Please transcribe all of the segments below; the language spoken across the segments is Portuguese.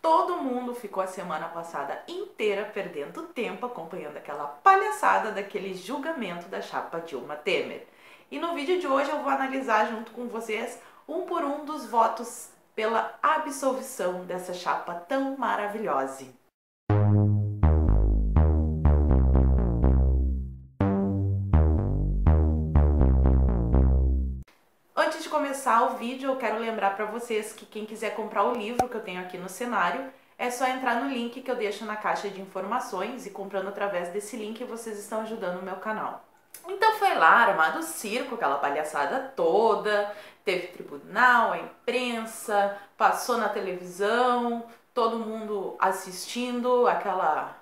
Todo mundo ficou a semana passada inteira perdendo tempo acompanhando aquela palhaçada daquele julgamento da chapa Dilma Temer. E no vídeo de hoje eu vou analisar junto com vocês um por um dos votos pela absolvição dessa chapa tão maravilhosa. Antes de começar o vídeo, eu quero lembrar para vocês que quem quiser comprar o livro que eu tenho aqui no cenário, é só entrar no link que eu deixo na caixa de informações e comprando através desse link vocês estão ajudando o meu canal. Então foi lá, armado o circo, aquela palhaçada toda, teve tribunal, a imprensa, passou na televisão, todo mundo assistindo aquela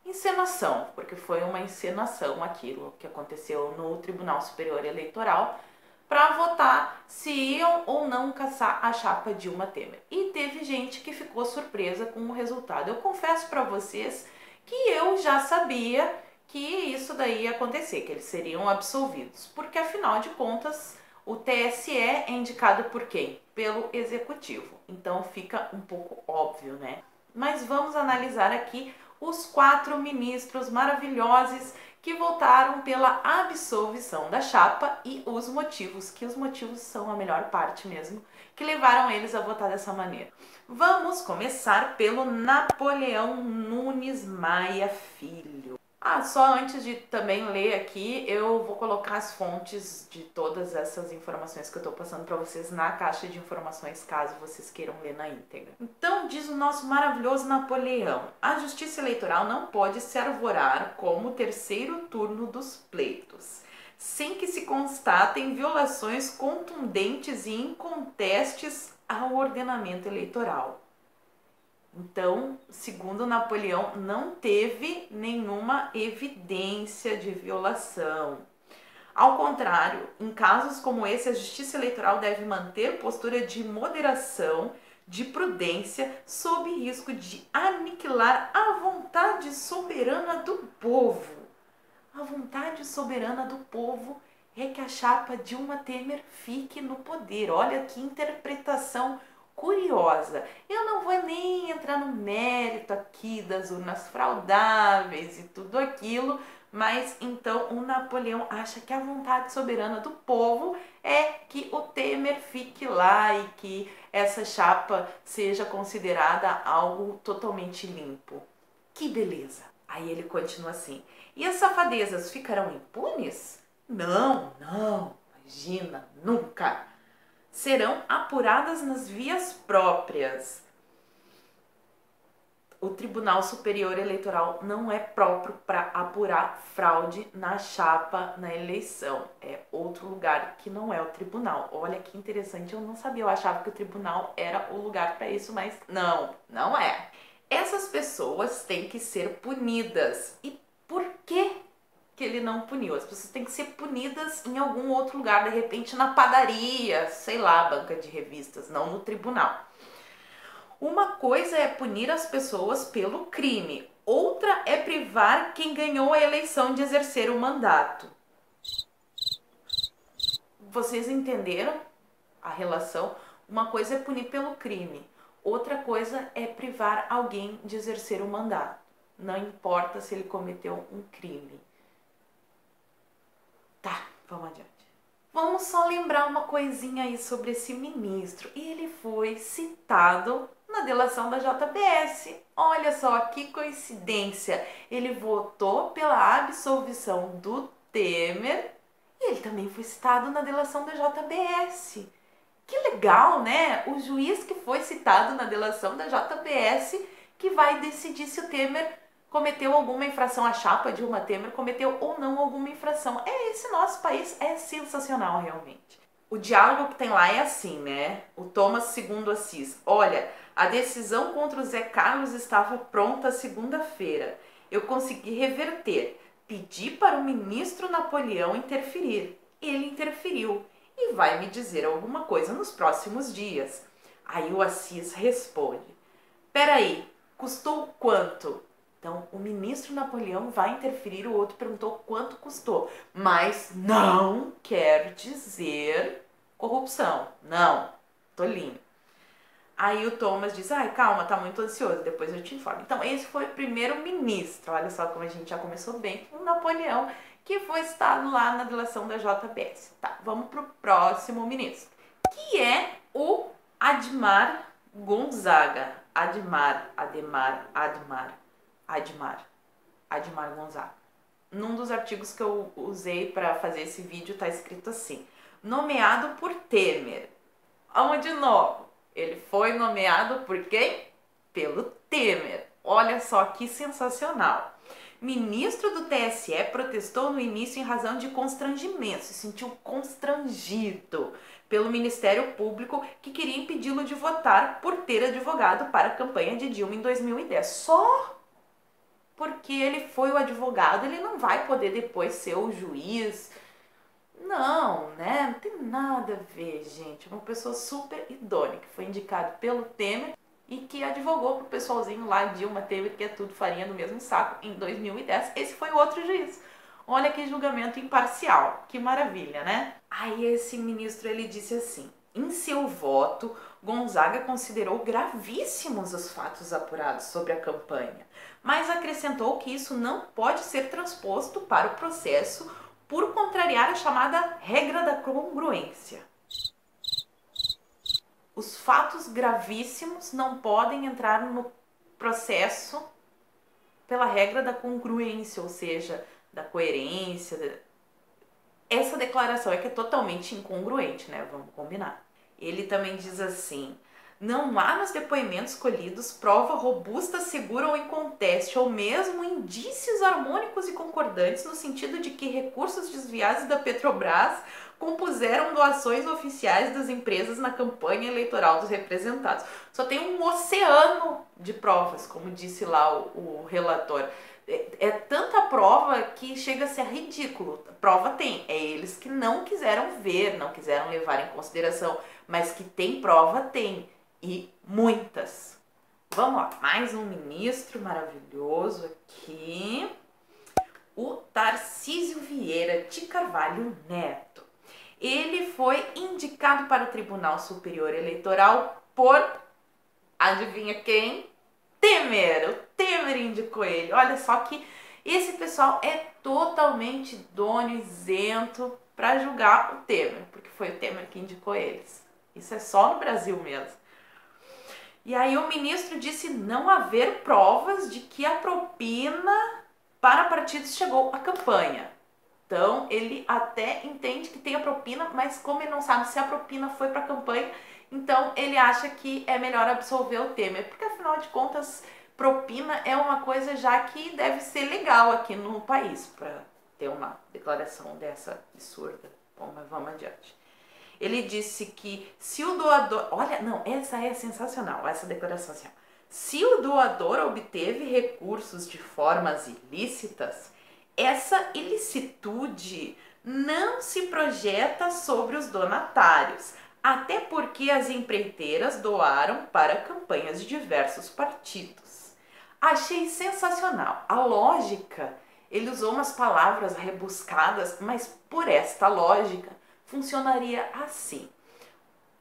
encenação, porque foi uma encenação aquilo que aconteceu no Tribunal Superior Eleitoral, para votar se iam ou não caçar a chapa Dilma Temer. E teve gente que ficou surpresa com o resultado. Eu confesso para vocês que eu já sabia que isso daí ia acontecer, que eles seriam absolvidos, porque afinal de contas o TSE é indicado por quem? Pelo Executivo. Então fica um pouco óbvio, né? Mas vamos analisar aqui os 4 ministros maravilhosos que votaram pela absolvição da chapa e os motivos, que os motivos são a melhor parte mesmo, que levaram eles a votar dessa maneira. Vamos começar pelo Napoleão Nunes Maia Filho. Só antes de também ler aqui, eu vou colocar as fontes de todas essas informações que eu tô passando para vocês na caixa de informações, caso vocês queiram ler na íntegra. Então, diz o nosso maravilhoso Napoleão: a Justiça Eleitoral não pode se arvorar como o terceiro turno dos pleitos, sem que se constatem violações contundentes e incontestes ao ordenamento eleitoral. Então, segundo Napoleão, não teve nenhuma evidência de violação. Ao contrário, em casos como esse, a Justiça Eleitoral deve manter postura de moderação, de prudência, sob risco de aniquilar a vontade soberana do povo. A vontade soberana do povo é que a chapa Dilma Temer fique no poder. Olha que interpretação curiosa. Eu não vou nem entrar no mérito aqui das urnas fraudáveis e tudo aquilo, mas então o Napoleão acha que a vontade soberana do povo é que o Temer fique lá e que essa chapa seja considerada algo totalmente limpo. Que beleza! Aí ele continua assim: e as safadezas ficarão impunes? Não, imagina, nunca! Serão apuradas nas vias próprias. O Tribunal Superior Eleitoral não é próprio para apurar fraude na chapa, na eleição. É outro lugar que não é o tribunal. Olha que interessante, eu não sabia, eu achava que o tribunal era o lugar para isso, mas não é. Essas pessoas têm que ser punidas. E por que ele não puniu? As pessoas têm que ser punidas em algum outro lugar, de repente na padaria, sei lá, banca de revistas, não no tribunal. Uma coisa é punir as pessoas pelo crime, outra é privar quem ganhou a eleição de exercer o mandato. Vocês entenderam a relação? Uma coisa é punir pelo crime, outra coisa é privar alguém de exercer o mandato. Não importa se ele cometeu um crime. Tá, vamos adiante. Vamos só lembrar uma coisinha aí sobre esse ministro. Ele foi citado na delação da JBS. Olha só que coincidência. Ele votou pela absolvição do Temer e ele também foi citado na delação da JBS. Que legal, né? O juiz que foi citado na delação da JBS que vai decidir se o Temer cometeu alguma infração, a chapa Dilma Temer cometeu ou não alguma infração. Esse nosso país é sensacional, realmente. O diálogo que tem lá é assim, né? O Thomas II Assis: olha, a decisão contra o Zé Carlos estava pronta segunda-feira. Eu consegui reverter. Pedi para o ministro Napoleão interferir. Ele interferiu e vai me dizer alguma coisa nos próximos dias. Aí o Assis responde: peraí, custou quanto? Então, o ministro Napoleão vai interferir, o outro perguntou quanto custou. Mas não quer dizer corrupção. Não, tolinho. Aí o Thomas diz, ai, calma, tá muito ansioso, depois eu te informo. Então, esse foi o primeiro-ministro, olha só como a gente já começou bem, o Napoleão, que foi citado lá na delação da JBS. Tá, vamos pro próximo ministro, que é o Admar Gonzaga. Admar Gonzaga. Num dos artigos que eu usei para fazer esse vídeo tá escrito assim, nomeado por Temer. Vamos de novo. Ele foi nomeado por quem? Pelo Temer. Olha só que sensacional. Ministro do TSE protestou no início em razão de constrangimento, se sentiu constrangido pelo Ministério Público que queria impedi-lo de votar por ter advogado para a campanha de Dilma em 2010. Só porque ele foi o advogado, ele não vai poder depois ser o juiz. Não, né? Não tem nada a ver, gente. Uma pessoa super idônea, que foi indicado pelo Temer e que advogou pro pessoalzinho lá, Dilma, Temer, que é tudo farinha do mesmo saco, em 2010. Esse foi o outro juiz. Olha que julgamento imparcial. Que maravilha, né? Aí esse ministro, ele disse assim, em seu voto, Gonzaga considerou gravíssimos os fatos apurados sobre a campanha, mas acrescentou que isso não pode ser transposto para o processo por contrariar a chamada regra da congruência. Os fatos gravíssimos não podem entrar no processo pela regra da congruência, ou seja, da coerência. Essa declaração é que é totalmente incongruente, né? Vamos combinar. Ele também diz assim, não há nos depoimentos colhidos prova robusta, segura ou inconteste, ou mesmo indícios harmônicos e concordantes no sentido de que recursos desviados da Petrobras compuseram doações oficiais das empresas na campanha eleitoral dos representados. Só tem um oceano de provas, como disse lá o relator. É tanta prova que chega a ser ridículo. Prova tem, é eles que não quiseram ver, não quiseram levar em consideração, mas que tem prova tem, e muitas. Vamos lá, mais um ministro maravilhoso aqui, o Tarcísio Vieira de Carvalho Neto. Ele foi indicado para o Tribunal Superior Eleitoral por, adivinha quem? Temer. O Temer indicou ele. Olha só que esse pessoal é totalmente idôneo, isento para julgar o Temer, porque foi o Temer que indicou eles. Isso é só no Brasil mesmo. E aí o ministro disse não haver provas de que a propina para partidos chegou à campanha. Então ele até entende que tem a propina, mas como ele não sabe se a propina foi para a campanha, então ele acha que é melhor absolver o Temer, porque afinal de contas propina é uma coisa já que deve ser legal aqui no país, para ter uma declaração dessa absurda. Bom, mas vamos adiante. Ele disse que se o doador... Olha, não, essa é sensacional, essa declaração assim. Se o doador obteve recursos de formas ilícitas, essa ilicitude não se projeta sobre os donatários, até porque as empreiteiras doaram para campanhas de diversos partidos. Achei sensacional. A lógica, ele usou umas palavras rebuscadas, mas por esta lógica funcionaria assim.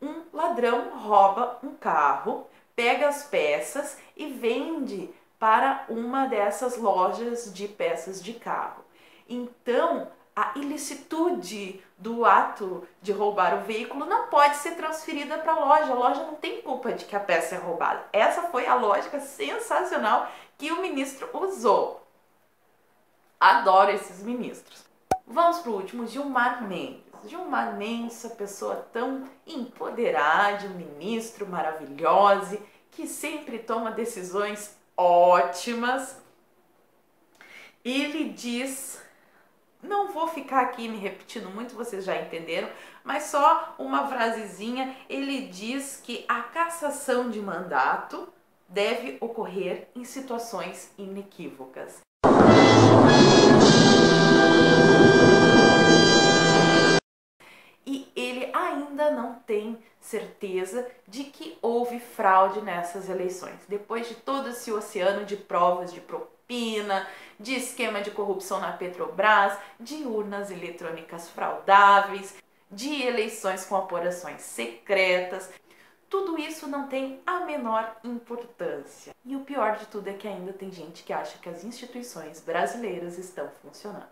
Um ladrão rouba um carro, pega as peças e vende para uma dessas lojas de peças de carro. Então, a ilicitude do ato de roubar o veículo não pode ser transferida para a loja não tem culpa de que a peça é roubada. Essa foi a lógica sensacional que o ministro usou. Adoro esses ministros. Vamos para o último, Gilmar Mendes. Gilmar Mendes, essa pessoa tão empoderada, um ministro maravilhoso, que sempre toma decisões ótimas. Ele diz, não vou ficar aqui me repetindo muito, vocês já entenderam, mas só uma frasezinha, ele diz que a cassação de mandato deve ocorrer em situações inequívocas. E ele ainda não tem certeza de que houve fraude nessas eleições. Depois de todo esse oceano de provas de propina, de esquema de corrupção na Petrobras, de urnas eletrônicas fraudáveis, de eleições com apurações secretas, tudo isso não tem a menor importância. E o pior de tudo é que ainda tem gente que acha que as instituições brasileiras estão funcionando.